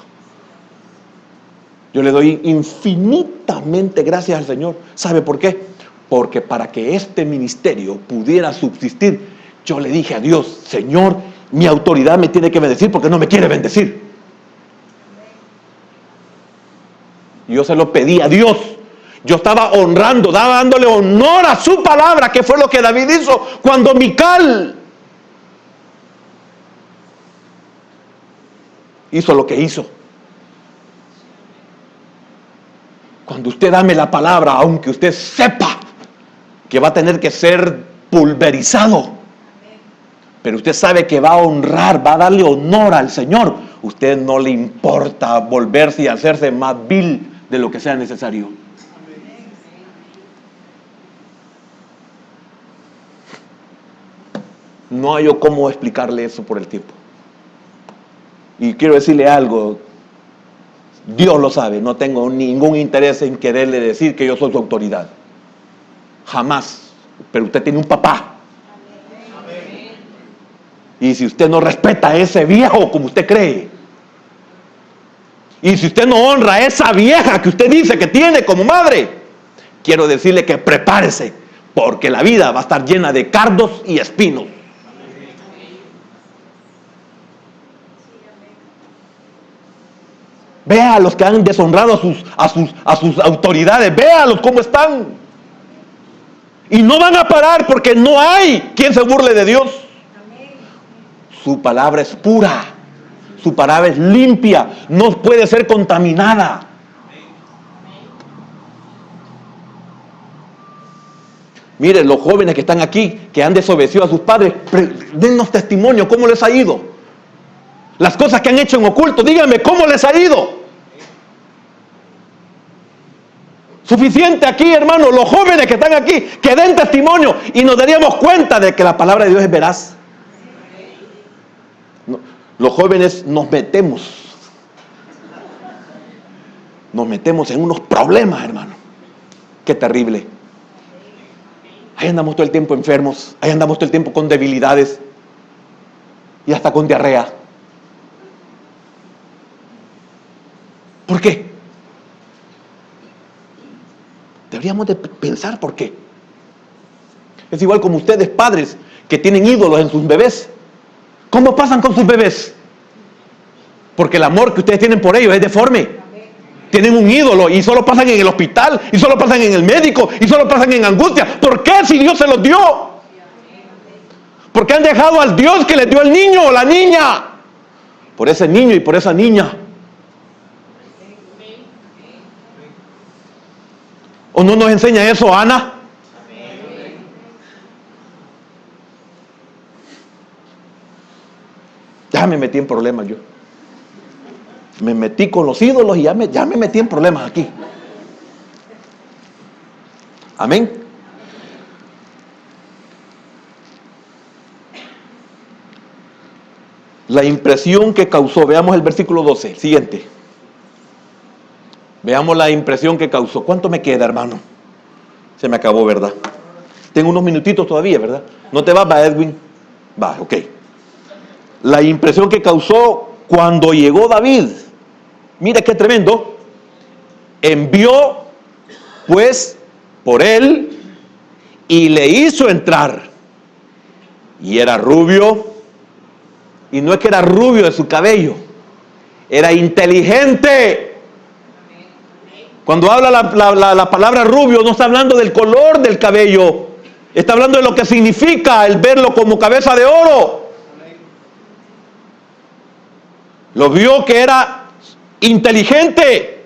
yo le doy infinitamente gracias al Señor. ¿Sabe por qué? Porque para que este ministerio pudiera subsistir, yo le dije a Dios: Señor, mi autoridad me tiene que bendecir porque no me quiere bendecir. Yo se lo pedí a Dios. Yo estaba honrando, dándole honor a su palabra, que fue lo que David hizo cuando Mical hizo lo que hizo. Cuando usted dame la palabra, aunque usted sepa que va a tener que ser pulverizado, pero usted sabe que va a honrar, va a darle honor al Señor, usted no le importa volverse y hacerse más vil de lo que sea necesario. No hay yo cómo explicarle eso por el tiempo. Y quiero decirle algo: Dios lo sabe, no tengo ningún interés en quererle decir que yo soy su autoridad. Jamás. Pero usted tiene un papá. Y si usted no respeta a ese viejo como usted cree, y si usted no honra a esa vieja que usted dice que tiene como madre, quiero decirle que prepárese, porque la vida va a estar llena de cardos y espinos. Vea a los que han deshonrado a sus autoridades, véalos cómo están. Y no van a parar, porque no hay quien se burle de Dios. Su palabra es pura, su palabra es limpia, no puede ser contaminada. Miren, los jóvenes que están aquí, que han desobedecido a sus padres, dennos testimonio, ¿cómo les ha ido? Las cosas que han hecho en oculto, díganme, ¿cómo les ha ido? Suficiente aquí, hermano, los jóvenes que están aquí, que den testimonio, y nos daríamos cuenta de que la palabra de Dios es veraz. No, los jóvenes nos metemos en unos problemas, hermano. Qué terrible. Ahí andamos todo el tiempo enfermos, ahí andamos todo el tiempo con debilidades y hasta con diarrea. ¿Por qué? Deberíamos de pensar por qué. Es igual como ustedes, padres, que tienen ídolos en sus bebés. ¿Cómo pasan con sus bebés? Porque el amor que ustedes tienen por ellos es deforme. Tienen un ídolo y solo pasan en el hospital, y solo pasan en el médico, y solo pasan en angustia. ¿Por qué si Dios se los dio? Porque han dejado al Dios que les dio el niño o la niña. Por ese niño y por esa niña. ¿O no nos enseña eso, Ana? Ya me metí en problemas yo. Me metí con los ídolos y ya me metí en problemas aquí. Amén. La impresión que causó, veamos el versículo 12, siguiente. Veamos la impresión que causó. ¿Cuánto me queda, hermano? Se me acabó, ¿verdad? Tengo unos minutitos todavía, ¿verdad? ¿No te vas, va, Edwin? Va, ok. La impresión que causó cuando llegó David. Mira qué tremendo. Envió, pues, por él y le hizo entrar. Y era rubio. Y no es que era rubio de su cabello. Era inteligente. Cuando habla la palabra rubio, no está hablando del color del cabello. Está hablando de lo que significa el verlo como cabeza de oro. Lo vio que era inteligente.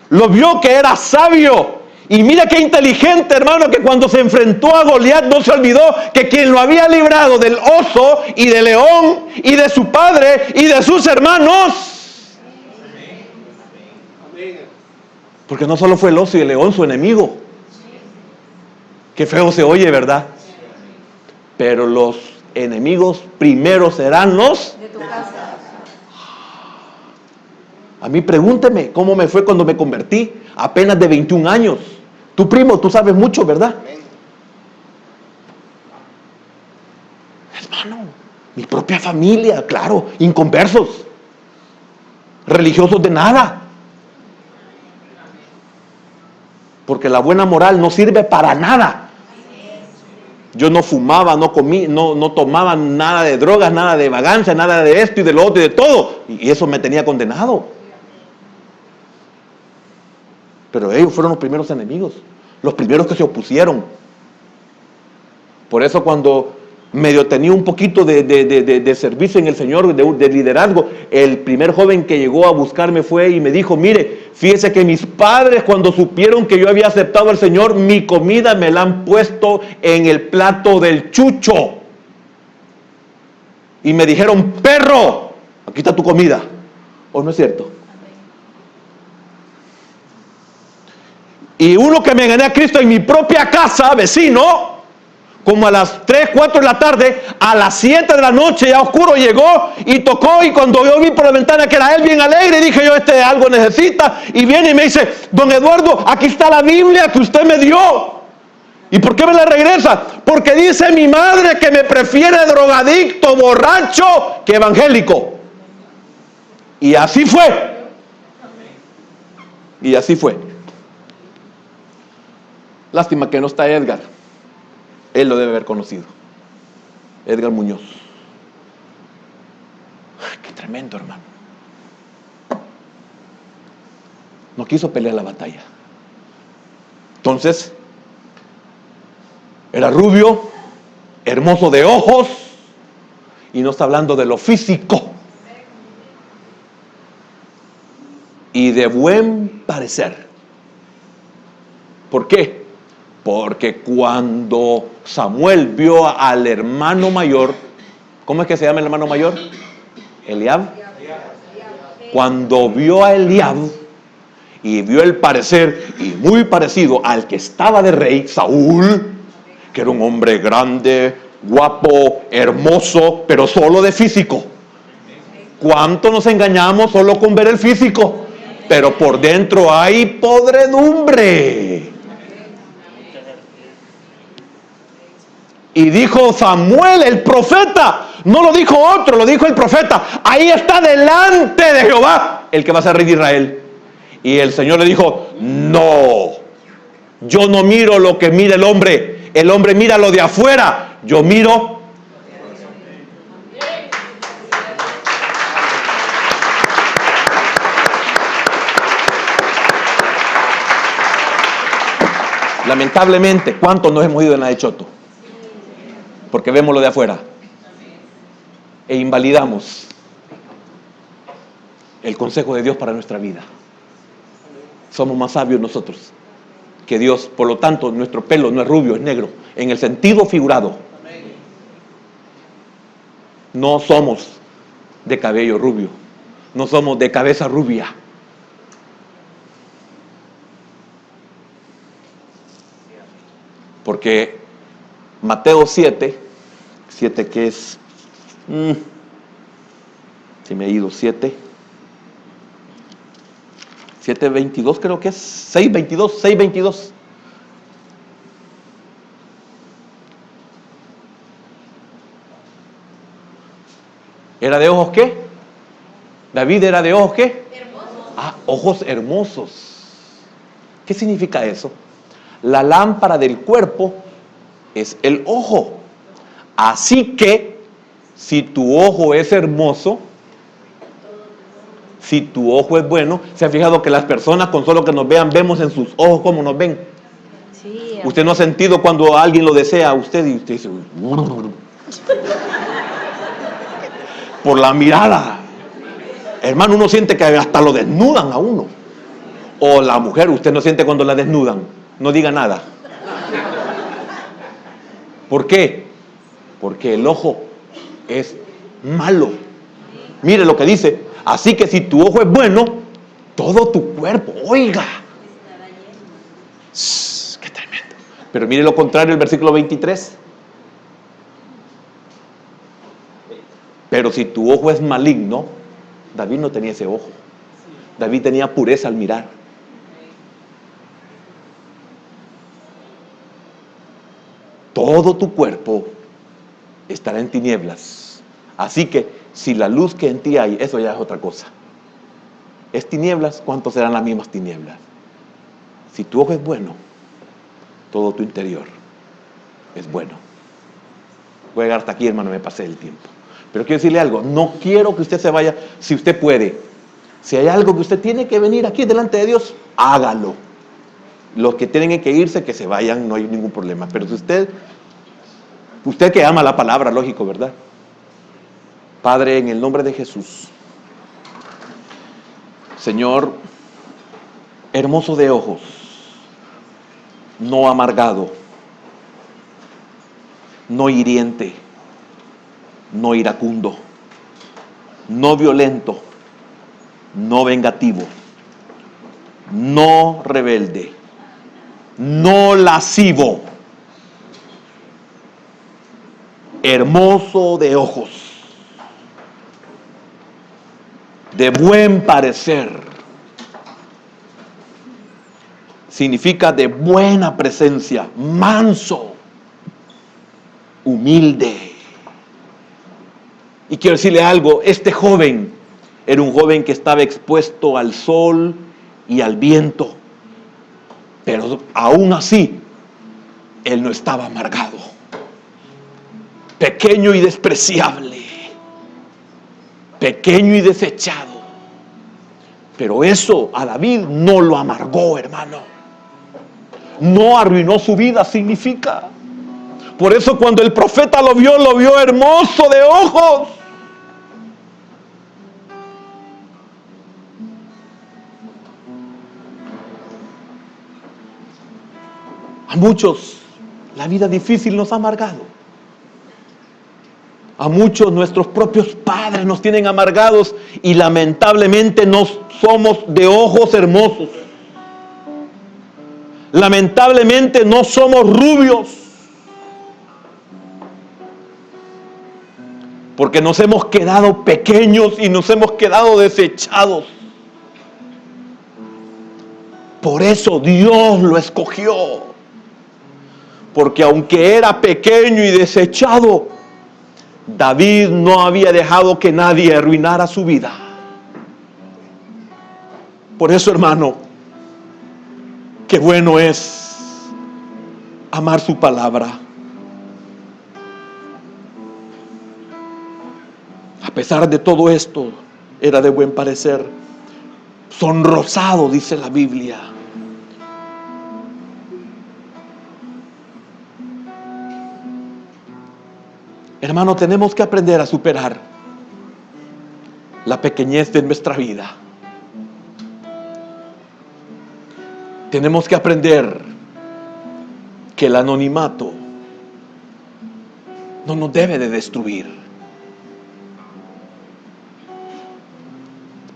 Lo vio que era sabio. Y mira qué inteligente, hermano, que cuando se enfrentó a Goliat no se olvidó que quien lo había librado del oso y del león y de su padre y de sus hermanos. Porque no solo fue el oso y el león su enemigo. Qué feo se oye, ¿verdad? Pero los enemigos primero serán los de tu casa. A mí pregúnteme cómo me fue cuando me convertí, apenas de 21 años. Tu primo, tú sabes mucho, ¿verdad? Hermano, mi propia familia, claro, inconversos, religiosos de nada. Porque la buena moral no sirve para nada. Yo no fumaba, no comía, no tomaba nada de drogas, nada de vagancia, nada de esto y de lo otro y de todo. Y eso me tenía condenado. Pero ellos fueron los primeros enemigos, los primeros que se opusieron. Por eso cuando medio tenía un poquito de servicio en el Señor, de liderazgo, el primer joven que llegó a buscarme fue y me dijo, mire, fíjese que mis padres cuando supieron que yo había aceptado al Señor, mi comida me la han puesto en el plato del chucho. Y me dijeron, perro, aquí está tu comida. ¿O no es cierto? Y uno que me gané a Cristo en mi propia casa, vecino, como a las 3, 4 de la tarde, a las 7 de la noche, ya oscuro, llegó y tocó, y cuando yo vi por la ventana que era él bien alegre, dije yo, algo necesita, y viene y me dice, don Eduardo, aquí está la Biblia que usted me dio. ¿Y por qué me la regresa? Porque dice mi madre que me prefiere drogadicto, borracho, que evangélico. Y así fue. Y así fue. Lástima que no está Edgar. Él lo debe haber conocido. Edgar Muñoz. Qué tremendo, hermano. No quiso pelear la batalla. Entonces, era rubio, hermoso de ojos, y no está hablando de lo físico. Y de buen parecer. ¿Por qué? Porque cuando Samuel vio al hermano mayor, ¿cómo es que se llama el hermano mayor? Eliab. Cuando vio a Eliab y vio el parecer, y muy parecido al que estaba de rey, Saúl, que era un hombre grande, guapo, hermoso, pero solo de físico. ¿Cuánto nos engañamos solo con ver el físico? Pero por dentro hay podredumbre. Y dijo Samuel, el profeta, no lo dijo otro, lo dijo el profeta, ahí está delante de Jehová el que va a ser rey de Israel. Y el Señor le dijo, no, yo no miro lo que mira el hombre, El hombre mira lo de afuera, yo miro. Lamentablemente, ¿cuántos nos hemos ido en la de Choto? Porque vemos lo de afuera e invalidamos el consejo de Dios para nuestra vida. Somos más sabios nosotros que Dios. Por lo tanto, nuestro pelo no es rubio, es negro, en el sentido figurado. No somos de cabello rubio, no somos de cabeza rubia. Porque Mateo 7 que es, si me he ido, 7:22 creo que es, 6:22. ¿Era de ojos qué? David era de ojos qué? Hermosos. Ojos hermosos. ¿Qué significa eso? La lámpara del cuerpo es el ojo. Así que, si tu ojo es hermoso, si tu ojo es bueno, ¿se ha fijado que las personas con solo que nos vean, vemos en sus ojos cómo nos ven? Sí, usted no ha sentido cuando alguien lo desea a usted y usted dice, por la mirada. Hermano, uno siente que hasta lo desnudan a uno. O la mujer, usted no siente cuando la desnudan. No diga nada. ¿Por qué? Porque el ojo es malo. Mire lo que dice. Así que si tu ojo es bueno, todo tu cuerpo, oiga. Qué tremendo. Pero mire lo contrario, el versículo 23. Pero si tu ojo es maligno, David no tenía ese ojo. David tenía pureza al mirar. Todo tu cuerpo estará en tinieblas. Así que si la luz que en ti hay, eso ya es otra cosa. Es tinieblas, ¿cuánto serán las mismas tinieblas? Si tu ojo es bueno, todo tu interior es bueno. Voy a llegar hasta aquí, hermano, me pasé el tiempo. Pero quiero decirle algo, no quiero que usted se vaya, si usted puede. Si hay algo que usted tiene que venir aquí delante de Dios, hágalo. Los que tienen que irse, que se vayan, no hay ningún problema. Pero si usted que ama la palabra, lógico, ¿verdad? Padre, en el nombre de Jesús, Señor, hermoso de ojos, no amargado, no hiriente, no iracundo, no violento, no vengativo, no rebelde, no lascivo, hermoso de ojos, de buen parecer, significa de buena presencia, manso, humilde. Y quiero decirle algo, este joven era un joven que estaba expuesto al sol y al viento, pero aún así, él no estaba amargado, pequeño y despreciable, pequeño y desechado. Pero eso a David no lo amargó, hermano. No arruinó su vida, significa. Por eso cuando el profeta lo vio hermoso de ojos. A muchos la vida difícil nos ha amargado. A muchos nuestros propios padres nos tienen amargados y lamentablemente no somos de ojos hermosos. Lamentablemente no somos rubios. Porque nos hemos quedado pequeños y nos hemos quedado desechados. Por eso Dios lo escogió. Porque aunque era pequeño y desechado, David no había dejado que nadie arruinara su vida. Por eso, hermano, qué bueno es amar su palabra. A pesar de todo esto, era de buen parecer, sonrosado, dice la Biblia. Hermano, tenemos que aprender a superar la pequeñez de nuestra vida. Tenemos que aprender que el anonimato no nos debe de destruir.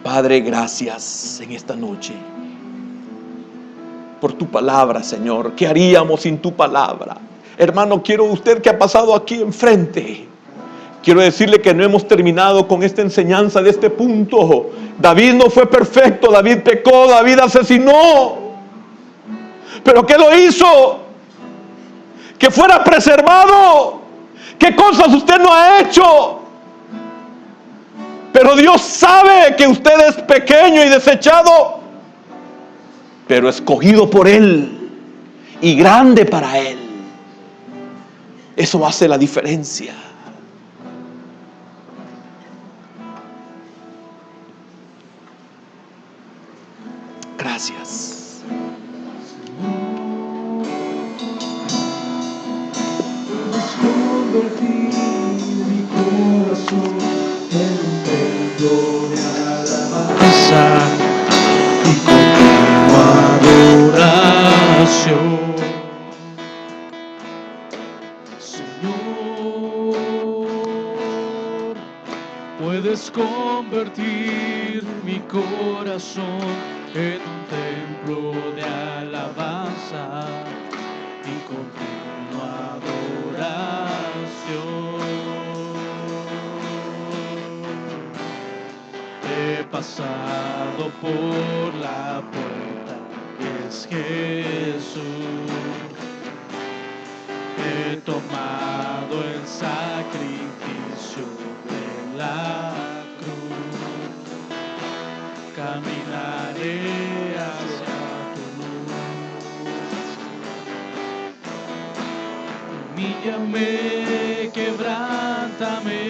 Padre, gracias en esta noche por tu palabra, Señor. ¿Qué haríamos sin tu palabra? Hermano, quiero usted que ha pasado aquí enfrente, quiero decirle que no hemos terminado con esta enseñanza de este punto. David no fue perfecto, David pecó, David asesinó. ¿Pero qué lo hizo? Que fuera preservado. ¿Qué cosas usted no ha hecho? Pero Dios sabe que usted es pequeño y desechado, pero escogido por Él y grande para Él. Eso hace la diferencia. Gracias. Convertir mi corazón en un templo de alabanza y continua adoración. Señor, puedes convertir mi corazón en un templo de alabanza y continua adoración. He pasado por la puerta que es Jesús. He tomado el sacrificio de la cruz. Caminaré hacia tu luz. Humíllame, quebrántame,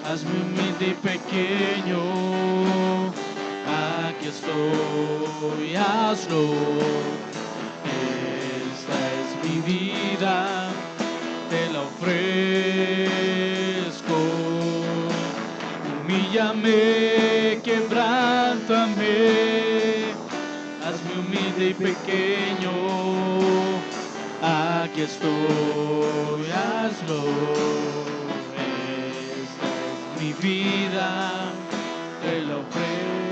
hazme humilde y pequeño. Aquí estoy, hazlo. Esta es mi vida, te la ofrezco. Humíllame, quebrántame, hazme humilde y pequeño. Aquí estoy, hazlo. Esta es mi vida, te la ofrezco.